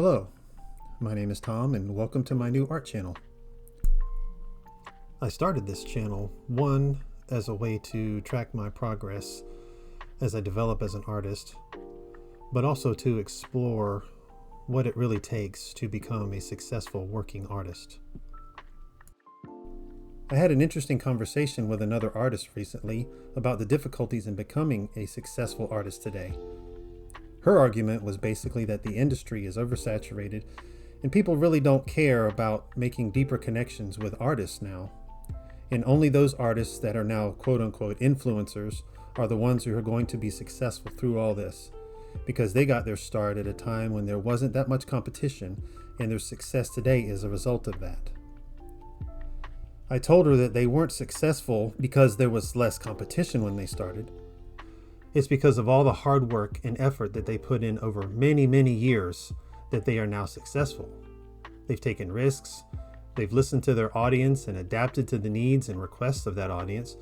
Hello, my name is Tom and welcome to my new art channel. I started this channel, one, as a way to track my progress as I develop as an artist, but also to explore what it really takes to become a successful working artist. I had an interesting conversation with another artist recently about the difficulties in becoming a successful artist today. Her argument was basically that the industry is oversaturated and people really don't care about making deeper connections with artists now. And only those artists that are now quote-unquote influencers are the ones who are going to be successful through all this, because they got their start at a time when there wasn't that much competition, and their success today is a result of that. I told her that they weren't successful because there was less competition when they started. It's because of all the hard work and effort that they put in over many, many years that they are now successful. They've taken risks, they've listened to their audience and adapted to the needs and requests of that audience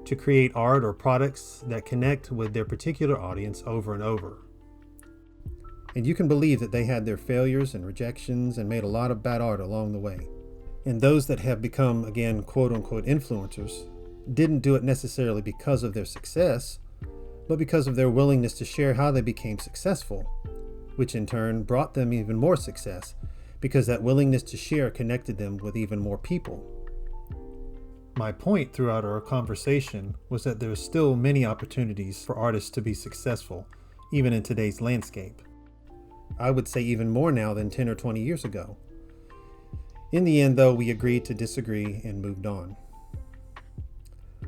to create art or products that connect with their particular audience over and over. And you can believe that they had their failures and rejections and made a lot of bad art along the way. And those that have become, again, quote-unquote influencers didn't do it necessarily because of their success, but because of their willingness to share how they became successful, which in turn brought them even more success, because that willingness to share connected them with even more people. My point throughout our conversation was that there's still many opportunities for artists to be successful, even in today's landscape. I would say even more now than 10 or 20 years ago. In the end, though, we agreed to disagree and moved on.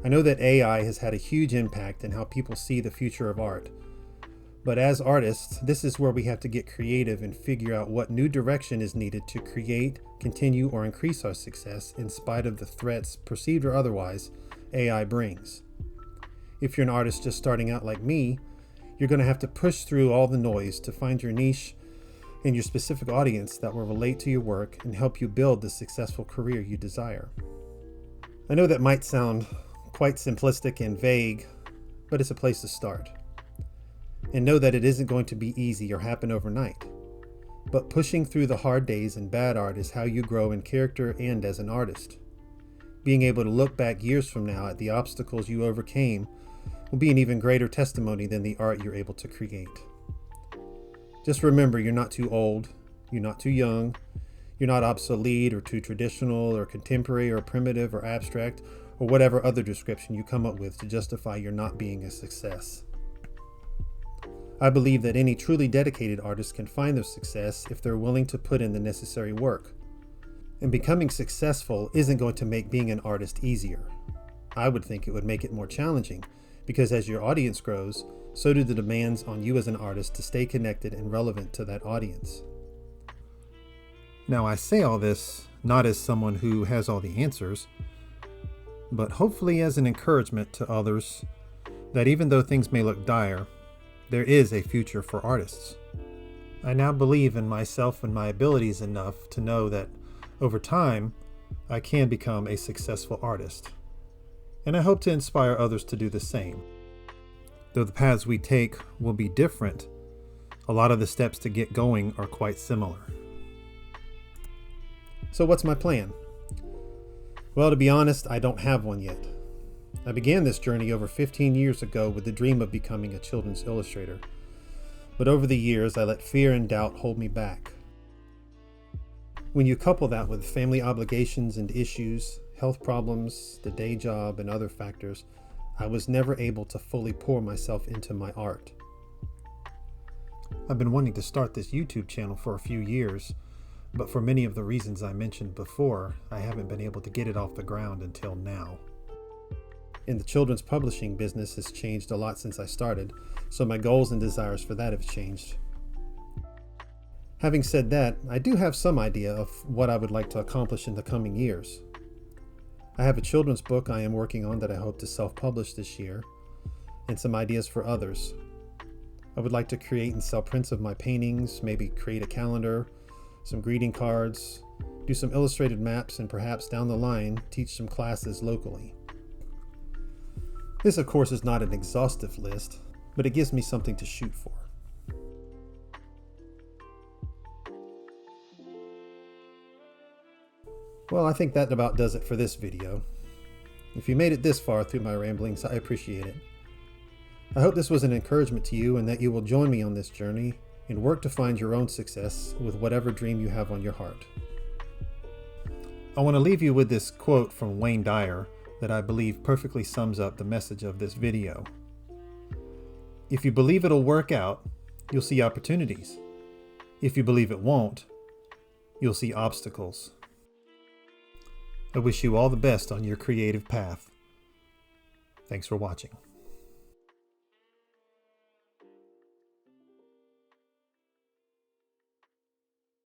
I know that AI has had a huge impact in how people see the future of art. But as artists, this is where we have to get creative and figure out what new direction is needed to create, continue, or increase our success in spite of the threats, perceived or otherwise, AI brings. If you're an artist just starting out like me, you're going to have to push through all the noise to find your niche and your specific audience that will relate to your work and help you build the successful career you desire. I know that might sound quite simplistic and vague, but it's a place to start. And know that it isn't going to be easy or happen overnight. But pushing through the hard days and bad art is how you grow in character and as an artist. Being able to look back years from now at the obstacles you overcame will be an even greater testimony than the art you're able to create. Just remember, you're not too old, you're not too young, you're not obsolete or too traditional or contemporary or primitive or abstract or whatever other description you come up with to justify your not being a success. I believe that any truly dedicated artist can find their success if they're willing to put in the necessary work. And becoming successful isn't going to make being an artist easier. I would think it would make it more challenging, because as your audience grows, so do the demands on you as an artist to stay connected and relevant to that audience. Now, I say all this not as someone who has all the answers, but hopefully as an encouragement to others that even though things may look dire, there is a future for artists. I now believe in myself and my abilities enough to know that over time, I can become a successful artist. And I hope to inspire others to do the same. Though the paths we take will be different, a lot of the steps to get going are quite similar. So what's my plan? Well, to be honest, I don't have one yet. I began this journey over 15 years ago with the dream of becoming a children's illustrator. But over the years, I let fear and doubt hold me back. When you couple that with family obligations and issues, health problems, the day job, and other factors, I was never able to fully pour myself into my art. I've been wanting to start this YouTube channel for a few years, but for many of the reasons I mentioned before, I haven't been able to get it off the ground until now. And the children's publishing business has changed a lot since I started, so my goals and desires for that have changed. Having said that, I do have some idea of what I would like to accomplish in the coming years. I have a children's book I am working on that I hope to self-publish this year, and some ideas for others. I would like to create and sell prints of my paintings, maybe create a calendar, some greeting cards, do some illustrated maps, and perhaps down the line, teach some classes locally. This, of course, is not an exhaustive list, but it gives me something to shoot for. Well, I think that about does it for this video. If you made it this far through my ramblings, I appreciate it. I hope this was an encouragement to you and that you will join me on this journey and work to find your own success with whatever dream you have on your heart. I want to leave you with this quote from Wayne Dyer that I believe perfectly sums up the message of this video. If you believe it'll work out, you'll see opportunities. If you believe it won't, you'll see obstacles. I wish you all the best on your creative path. Thanks for watching.